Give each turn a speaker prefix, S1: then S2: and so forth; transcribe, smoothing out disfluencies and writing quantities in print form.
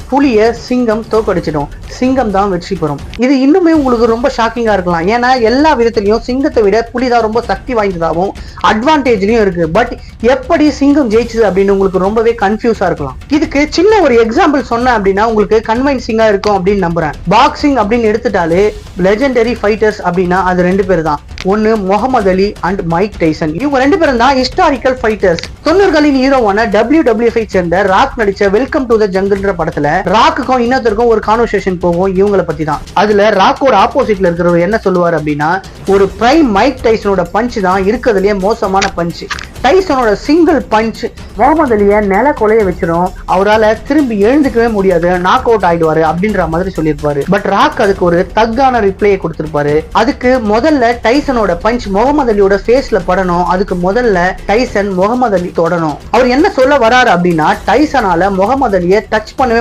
S1: புலிய சிங்கம் தோக்கடிச்சிடும். சிங்கம் தான் வெற்றி பெறும். இது இன்னுமே உங்களுக்கு ரொம்ப ஷாக்கிங்கா இருக்கலாம். ஏன்னா எல்லா விதத்திலையும் சிங்கத்தை விட புலி தான் ரொம்ப சக்தி வாய்ந்ததாகவும் அட்வான்டேஜ்லயும் இருக்கு. பட் எப்படி சிங்கம் ஜெயிச்சது அப்படின்னு உங்களுக்கு ரொம்பவே கன்ஃபியூஸா இருக்கலாம். இதுக்கு சின்ன ஒரு எக்ஸாம்பிள் சொன்னேன் அப்படின்னா உங்களுக்கு கன்வின்சிங்கா இருக்கும் அப்படின்னு நம்புறேன். பாக்ஸிங் அப்படின்னு எடுத்துட்டாலே லெஜெண்டரி ஃபைட்டர்ஸ் அப்படின்னா அது ரெண்டு பேர் தான். ஒன்னு முகமது அலி அண்ட் மைக் டைசன். இவங்க ரெண்டு பேரும் தான் ஹிஸ்டாரிக்கல் ஃபைட்டர்ஸ். 90களின் ஹீரோவான WWF சேர்ந்த ராக் நடிச்ச வெல்கம் டு த ஜங்கிள்ன்ற படத்துல ராக்குக்கும் இன்னொருத்தருக்கும் ஒரு கான்வர்சேஷன் போகும் இவங்களை பத்தி தான். அதுல ராக்கோட ஆப்போசிட்ல இருக்கிறவர் என்ன சொல்லுவார் அப்படின்னா, ஒரு பிரைம் மைக் டைசனோட பஞ்ச் தான் இருக்கிறதுலயே மோசமான பஞ்ச். டைசனோட சிங்கிள் பஞ்ச் முகமது அலிய நில கொலைய வச்சிடும். அவரால் திரும்பி எழுந்துக்கவே முடியாது, நாக் அவுட் ஆயிடுவாரு அப்படின்ற மாதிரி சொல்லியிருப்பாரு. பட் ராக் அதுக்கு ஒரு தக்கான ரிப்ளையை கொடுத்திருப்பாரு. அதுக்கு முதல்ல டைசனோட பஞ்ச் முகமது அலியோட ஃபேஸ்ல படணும். அதுக்கு முதல்ல டைசன் முகமது அலி தொடணும். அவர் என்ன சொல்ல வராரு அப்படின்னா, டைசனால முகமது அலியை டச் பண்ணவே